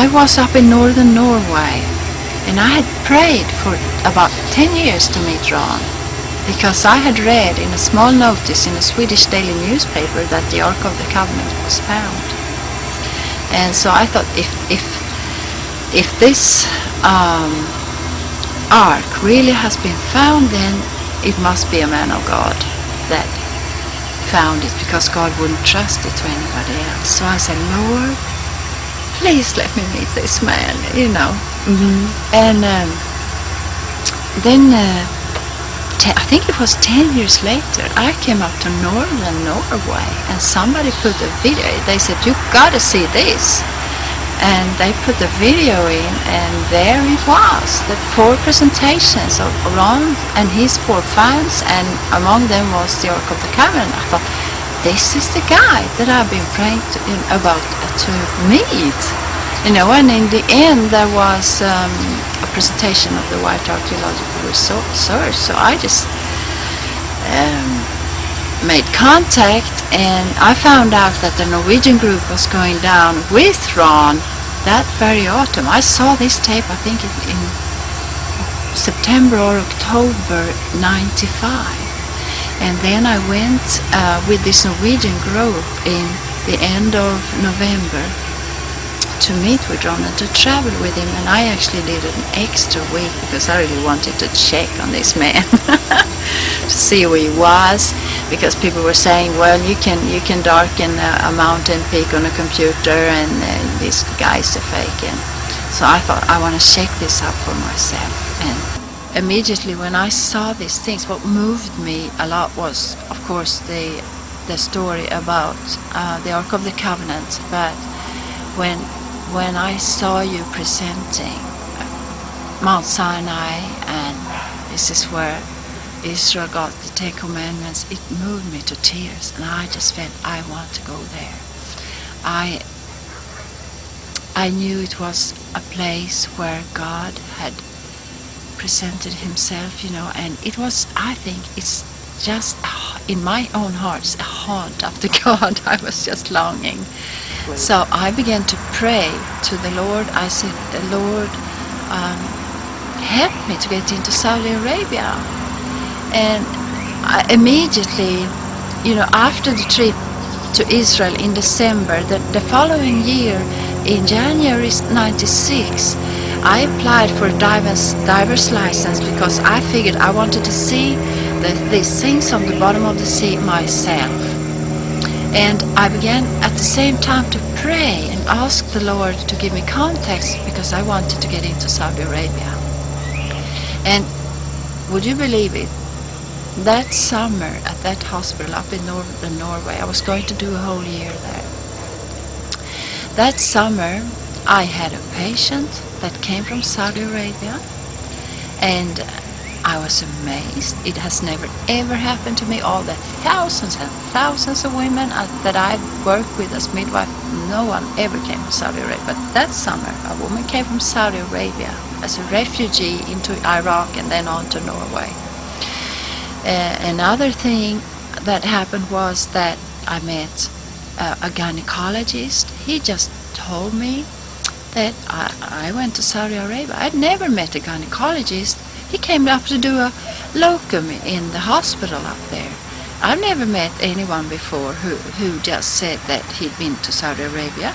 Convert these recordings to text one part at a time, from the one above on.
I was up in northern Norway, and I had prayed for about 10 years to meet Ron, because I had read in a small notice in a Swedish daily newspaper that the Ark of the Covenant was found. And so I thought, if this Ark really has been found, then it must be a man of God that found it, because God wouldn't trust it to anybody else. So I said, Lord, please let me meet this man, And then I think it was 10 years later, I came up to northern Norway, and somebody put a video. They said, you gotta see this. And they put the video in, and there it was, the 4 presentations of Ron and his 4 fans, and among them was the Ark of the Covenant. I thought, this is the guy that I've been praying about to meet. And in the end there was a presentation of the White Archaeological Research. So I just made contact, and I found out that the Norwegian group was going down with Ron that very autumn. I saw this tape, I think in September or October 95. And then I went with this Norwegian group in the end of November to meet with Ron and to travel with him. And I actually did an extra week because I really wanted to check on this man to see who he was, because people were saying, well, you can darken a mountain peak on a computer, and this guy's a fake. And so I thought, I want to check this up for myself. And immediately when I saw these things, what moved me a lot was, of course, the story about the Ark of the Covenant. But when I saw you presenting Mt Sinai, and this is where Israel got the 10 Commandments, it moved me to tears, and I just felt I want to go there. I knew it was a place where God had presented himself, and it was, I think it's just in my own heart, a haunt after God. I was just longing. So I began to pray to the Lord. I said, Lord, help me to get into Saudi Arabia. And immediately, after the trip to Israel in December, the following year, in January 96, I applied for a diver's license, because I figured I wanted to see these things on the bottom of the sea myself. And I began at the same time to pray and ask the Lord to give me contacts, because I wanted to get into Saudi Arabia. And would you believe it? That summer at that hospital up in northern Norway, I was going to do a whole year there. That summer I had a patient that came from Saudi Arabia, and I was amazed. It has never ever happened to me. All the thousands and thousands of women that I've worked with as midwife, no one ever came from Saudi Arabia. But that summer a woman came from Saudi Arabia as a refugee into Iraq and then on to Norway. Another thing that happened was that I met a gynecologist. He just told me that I went to Saudi Arabia. I'd never met a gynecologist. He came up to do a locum in the hospital up there. I've never met anyone before who just said that he'd been to Saudi Arabia.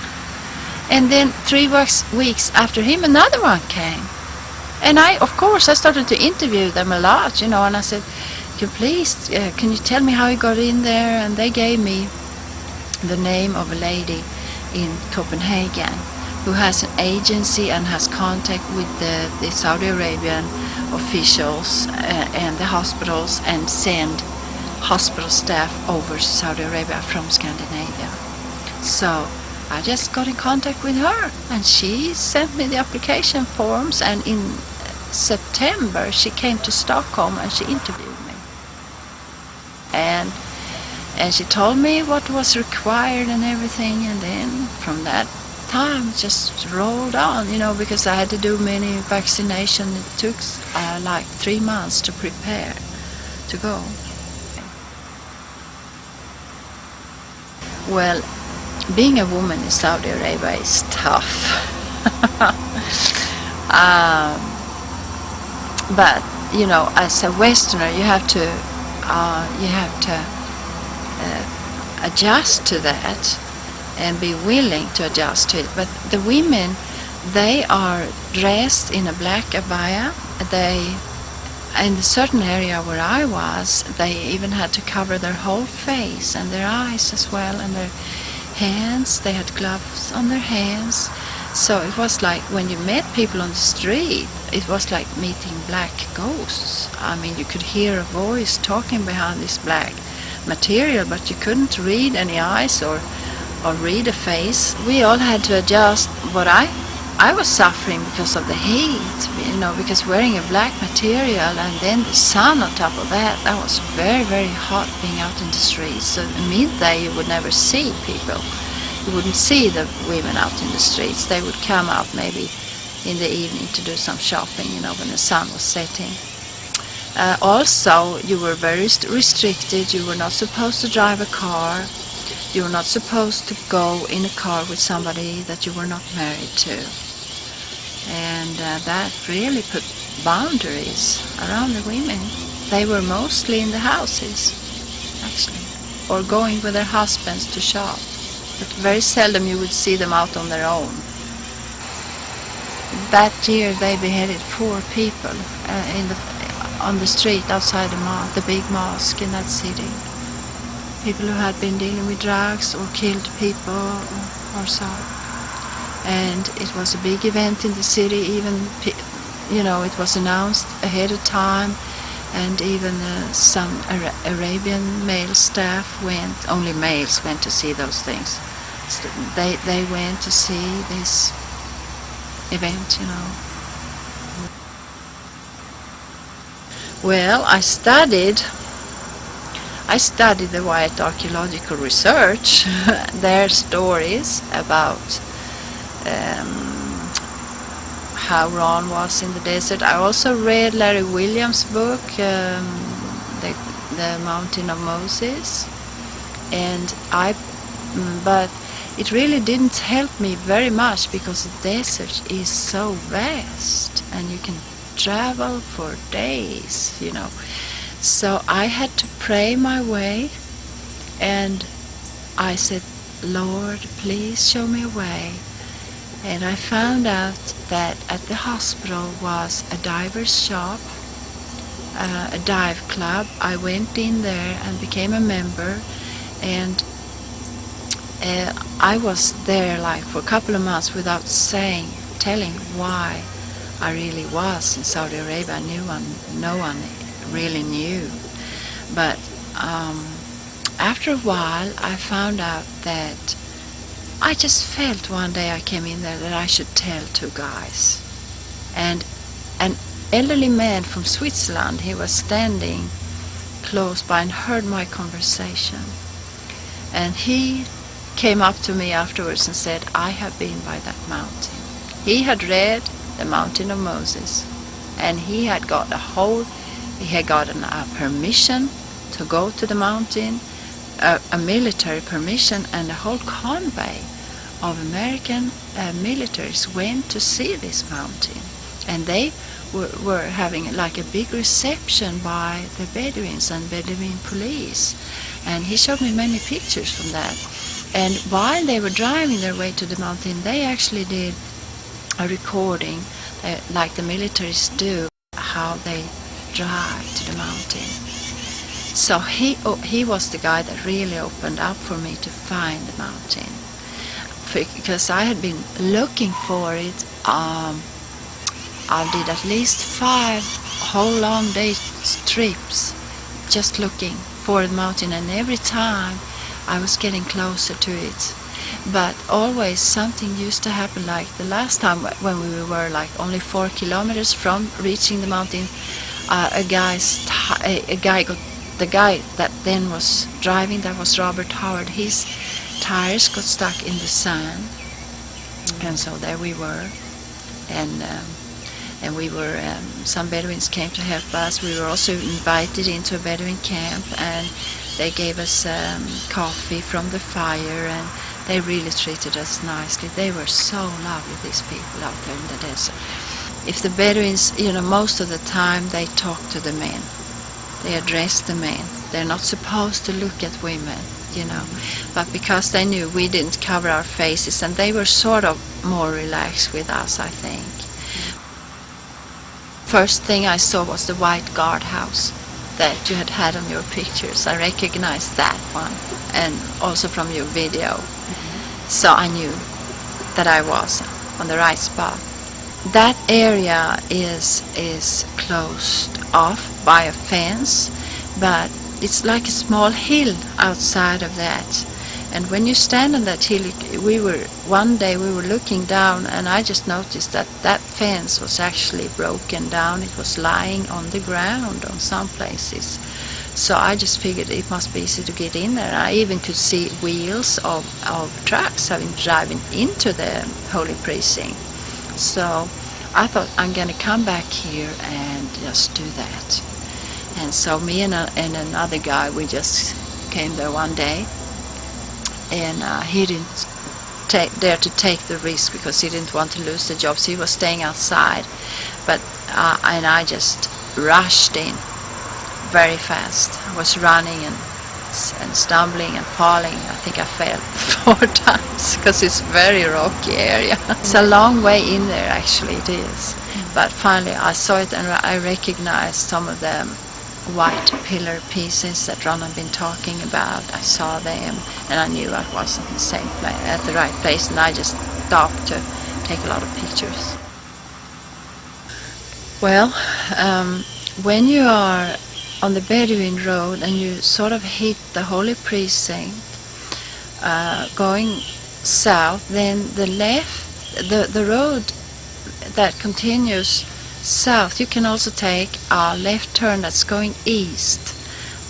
And then 3 weeks after him, another one came. And I started to interview them a lot, and I said, can you tell me how you got in there? And they gave me the name of a lady in Copenhagen who has an agency and has contact with the Saudi Arabian officials and the hospitals, and send hospital staff over to Saudi Arabia from Scandinavia. So I just got in contact with her, and she sent me the application forms, and in September she came to Stockholm and she interviewed me. And she told me what was required and everything, and then from that time just rolled on, because I had to do many vaccinations. It took like 3 months to prepare to go. Well, being a woman in Saudi Arabia is tough. um, but you know, as a Westerner, you have to adjust to that and be willing to adjust to it. But the women, they are dressed in a black abaya. They, in a certain area where I was, they even had to cover their whole face and their eyes as well, and their hands. They had gloves on their hands. So it was like when you met people on the street, it was like meeting black ghosts. I mean, you could hear a voice talking behind this black material, but you couldn't read any eyes or read a face. We all had to adjust. What I was suffering because of the heat, you know, because wearing a black material and then the sun on top of that, that was very, very hot being out in the streets. So at midday you would never see people. You wouldn't see the women out in the streets. They would come out maybe in the evening to do some shopping, you know, when the sun was setting. Also, you were very restricted. You were not supposed to drive a car. You were not supposed to go in a car with somebody that you were not married to. And that really put boundaries around the women. They were mostly in the houses, actually, or going with their husbands to shop. But very seldom you would see them out on their own. That year they beheaded 4 people on the street outside the big mosque in that city. People who had been dealing with drugs or killed people or so. And it was a big event in the city. Even, you know, it was announced ahead of time. And even some Arabian male staff went, only males went to see those things. So they went to see this event, you know. Well, I studied the Wyatt Archaeological Research, their stories about how Ron was in the desert. I also read Larry Williams' book, the Mountain of Moses, but it really didn't help me very much because the desert is so vast and you can travel for days, you know. So I had to pray my way, and I said, Lord, please show me a way. And I found out that at the hospital was a diver's shop, a dive club. I went in there and became a member, and I was there like for a couple of months without telling why I really was in Saudi Arabia. No one really knew. But after a while I found out that I just felt one day I came in there that I should tell 2 guys. And an elderly man from Switzerland, he was standing close by and heard my conversation. And he came up to me afterwards and said, I have been by that mountain. He had read the Mountain of Moses, and he had gotten a permission to go to the mountain, a military permission, and a whole convoy of American militaries went to see this mountain. And they were having like a big reception by the Bedouins and Bedouin police. And he showed me many pictures from that. And while they were driving their way to the mountain, they actually did a recording, like the militaries do, how they drive to the mountain. So he was the guy that really opened up for me to find the mountain, because I had been looking for it. I did at least 5 whole long day trips just looking for the mountain, and every time I was getting closer to it. But always something used to happen, like the last time when we were like only 4 kilometers from reaching the mountain. The guy that then was driving, that was Robert Howard, his tires got stuck in the sand. And so there we were, and we were, some Bedouins came to help us. We were also invited into a Bedouin camp, and they gave us coffee from the fire, and They really treated us nicely. They were so lovely, these people out there in the desert. If the Bedouins, most of the time they talk to the men. They address the men. They're not supposed to look at women, But because they knew we didn't cover our faces, and they were sort of more relaxed with us, I think. First thing I saw was the white guardhouse that you had on your pictures. I recognized that one, and also from your video. So I knew that I was on the right spot. That area is closed off by a fence, but it's like a small hill outside of that. And when you stand on that hill, one day we were looking down, and I just noticed that fence was actually broken down. It was lying on the ground on some places. So I just figured it must be easy to get in there. I even could see wheels of trucks driving into the holy precinct. So I thought, I'm going to come back here and just do that. And so me and another guy, we just came there one day, and he didn't dare to take the risk because he didn't want to lose the job. So he was staying outside, and I just rushed in very fast. I was running and stumbling and falling. I think I fell 4 times because it's a very rocky area. It's a long way in there, actually it is. But finally I saw it, and I recognized some of the white pillar pieces that Ron had been talking about. I saw them, and I knew I was in the same place, at the right place, and I just stopped to take a lot of pictures. Well, when you are on the Bedouin road and you sort of hit the holy precinct going south, then the road that continues south, you can also take a left turn that's going east,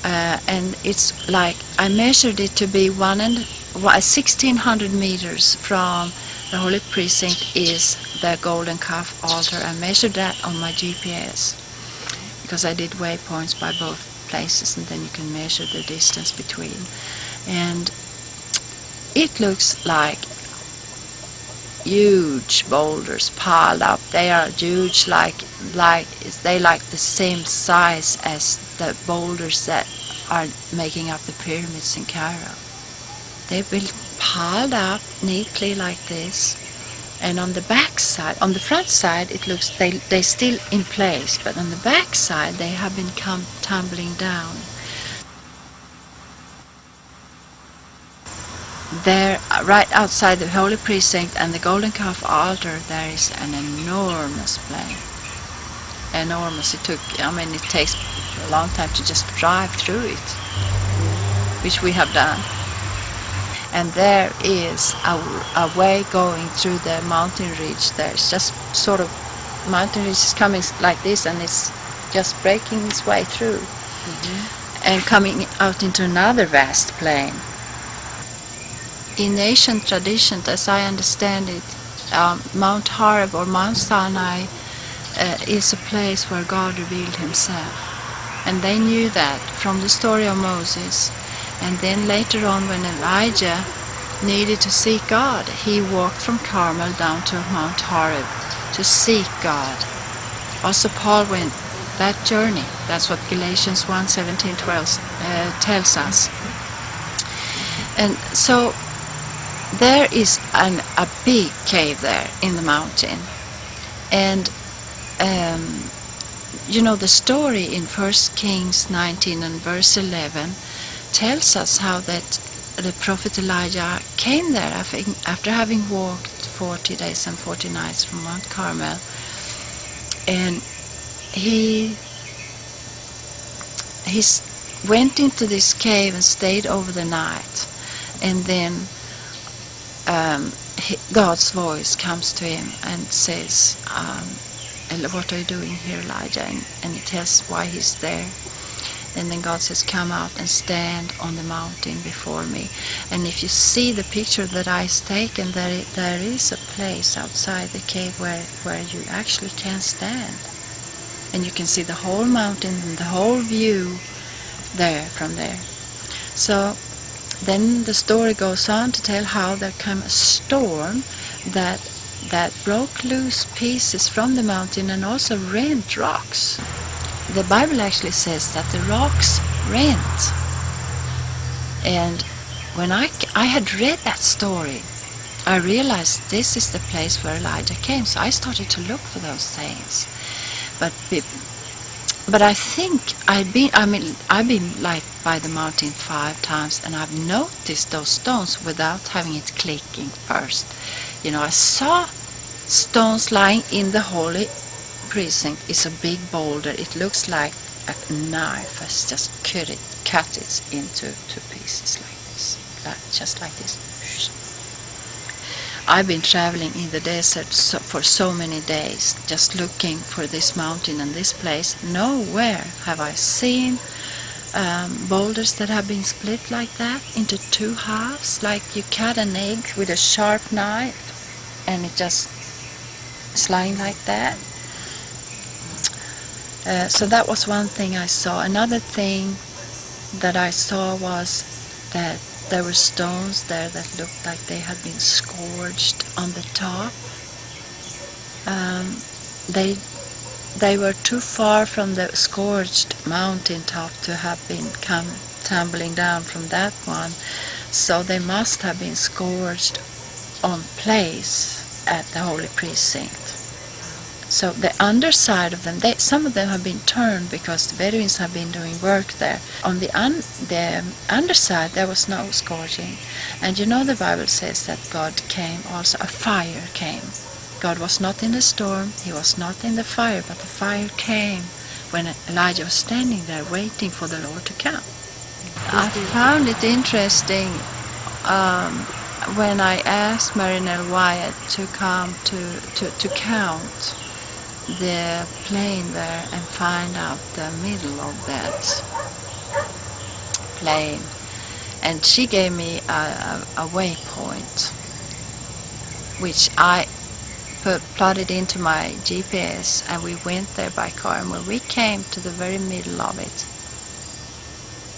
and it's like, I measured it to be 1,600 meters from the holy precinct is the golden calf altar. I measured that on my GPS because I did waypoints by both places, and then you can measure the distance between, and it looks like huge boulders piled up. They are huge, like the same size as the boulders that are making up the pyramids in Cairo. They've been piled up neatly like this, and on the back side, on the front side, it looks they're still in place, but on the back side they have been tumbling down. There, right outside the holy precinct and the golden calf altar, there is an enormous plain. Enormous. It takes a long time to just drive through it, which we have done. And there is a way going through the mountain ridge. There's just sort of mountain ridge is coming like this, and it's just breaking its way through and coming out into another vast plain. In ancient tradition, as I understand it, Mount Horeb or Mt Sinai is a place where God revealed himself. And they knew that from the story of Moses. And then later on, when Elijah needed to seek God, he walked from Carmel down to Mount Horeb to seek God. Also Paul went that journey. That's what Galatians 1:17-12 tells us. And so there is a big cave there in the mountain. And the story in 1 Kings 19 and verse 11 tells us how that the prophet Elijah came there after having walked 40 days and 40 nights from Mount Carmel, and he went into this cave and stayed over the night, and then God's voice comes to him and says, what are you doing here, Elijah? And he tells why he's there. And then God says, come out and stand on the mountain before me. And if you see the picture that I've taken, there is a place outside the cave where you actually can stand. And you can see the whole mountain and the whole view there from there. So then the story goes on to tell how there came a storm that broke loose pieces from the mountain and also rent rocks. The Bible actually says that the rocks rent. And when I had read that story, I realized this is the place where Elijah came. So I started to look for those things. But I think I've been like by the mountain 5 times, and I've noticed those stones without having it clicking first. You know, I saw stones lying in the holy precinct. It's a big boulder. It looks like a knife has just cut it into 2 pieces like this, just like this. I've been traveling in the desert for so many days, just looking for this mountain and this place. Nowhere have I seen boulders that have been split like that into 2 halves, like you cut an egg with a sharp knife and it just is lying like that. So that was one thing I saw. Another thing that I saw was that there were stones there that looked like they had been scourged on the top. They were too far from the scourged mountain top to have come tumbling down from that one, so they must have been scourged on place at the holy precinct. So the underside of them, some of them have been turned because the Bedouins have been doing work there. On the underside there was no scourging. And you know the Bible says that God came also, a fire came. God was not in the storm, he was not in the fire, but the fire came when Elijah was standing there waiting for the Lord to come. I found it interesting when I asked Ron Wyatt to come to count the plain there and find out the middle of that plain, and she gave me a waypoint which I plotted into my GPS, and we went there by car, and when we came to the very middle of it,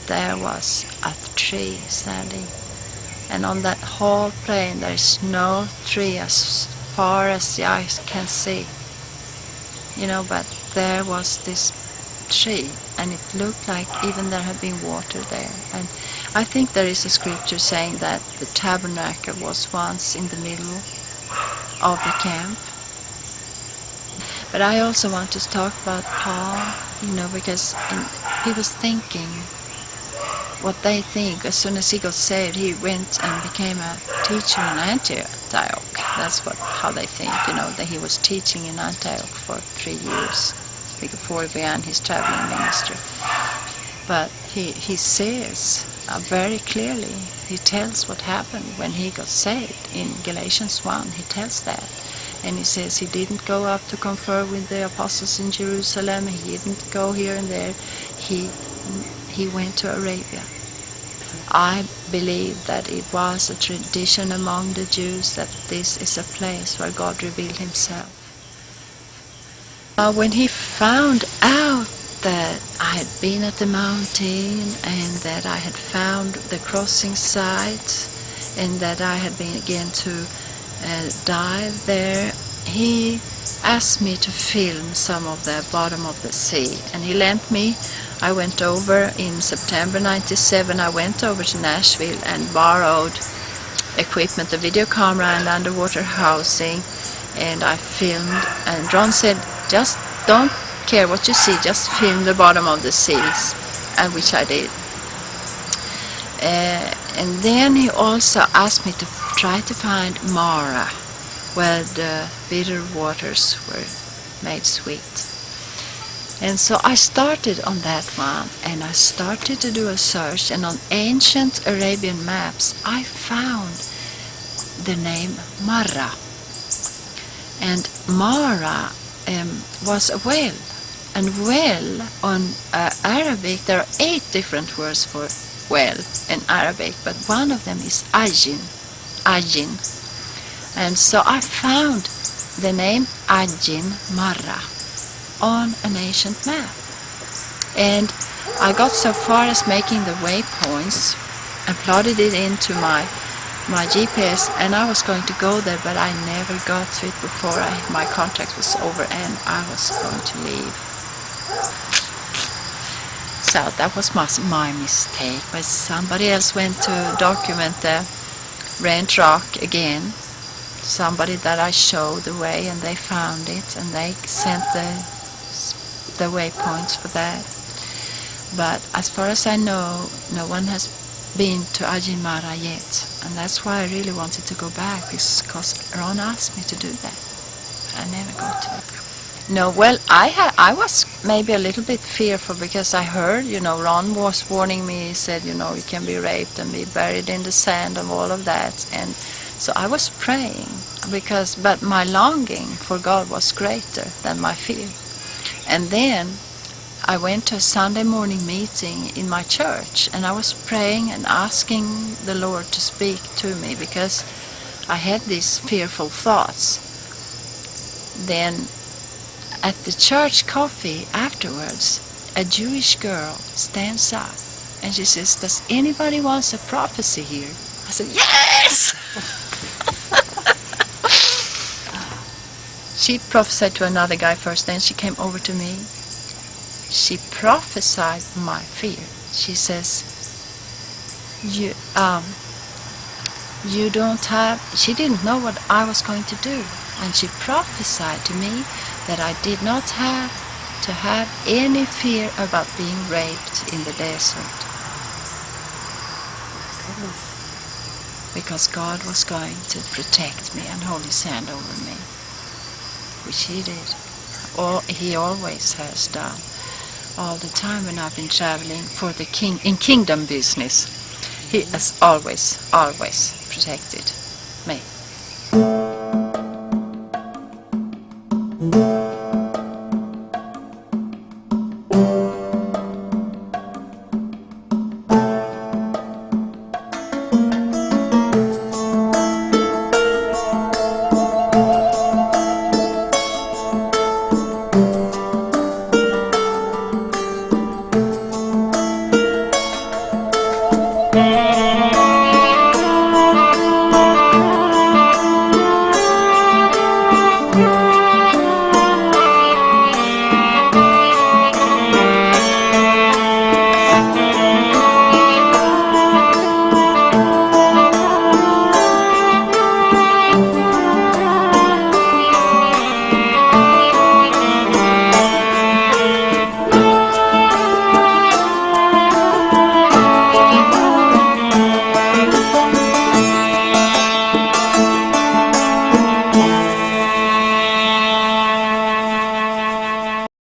there was a tree standing, and on that whole plain there is no tree as far as the eye can see. You know, but there was this tree, and it looked like even there had been water there. And I think there is a scripture saying that the tabernacle was once in the middle of the camp. But I also want to talk about Paul, you know, because people's thinking, what they think, as soon as he got saved, he went and became a teacher in Antioch. That's how they think, you know, that he was teaching in Antioch for 3 years before he began his traveling ministry. But he says very clearly, he tells what happened when he got saved. In Galatians 1, he tells that. And he says he didn't go up to confer with the apostles in Jerusalem, he didn't go here and there, he went to Arabia. I believe that it was a tradition among the Jews that this is a place where God revealed himself. When he found out that I had been at the mountain and that I had found the crossing site and that I had been again to dive there, he asked me to film some of the bottom of the sea, and he lent me. I went over in September 97, I went over to Nashville and borrowed equipment, a video camera and underwater housing, and I filmed, and Ron said, just don't care what you see, just film the bottom of the seas, and which I did. And then he also asked me to try to find Mara, where the bitter waters were made sweet. And so I started on that one, and I started to do a search, and on ancient Arabian maps I found the name Marra. And Mara was a well, and well on Arabic, there are 8 different words for well in Arabic, but one of them is Ajin. And so I found the name Ajin Marra on an ancient map. And I got so far as making the waypoints and plotted it into my GPS, and I was going to go there, but I never got to it before my contract was over and I was going to leave. So that was my mistake, but somebody else went to document the rent rock again. Somebody that I showed the way, and they found it, and they sent the waypoints for that. But as far as I know, no one has been to Ajin Mara yet, and that's why I really wanted to go back, because Ron asked me to do that. I never got to it. No, well, I was maybe a little bit fearful, because I heard, Ron was warning me. He said, you can be raped and be buried in the sand and all of that. And so I was praying, but my longing for God was greater than my fear. And then I went to a Sunday morning meeting in my church, and I was praying and asking the Lord to speak to me, because I had these fearful thoughts. Then at the church coffee afterwards, a Jewish girl stands up and she says, "Does anybody want a prophecy here?" I said, "Yes!" She prophesied to another guy first, then she came over to me. She prophesied my fear. She says, you don't have, she didn't know what I was going to do. And she prophesied to me that I did not have to have any fear about being raped in the desert. Because God was going to protect me and hold his hand over me, which he did. He always has done. All the time when I've been traveling for the in kingdom business, he has always protected me.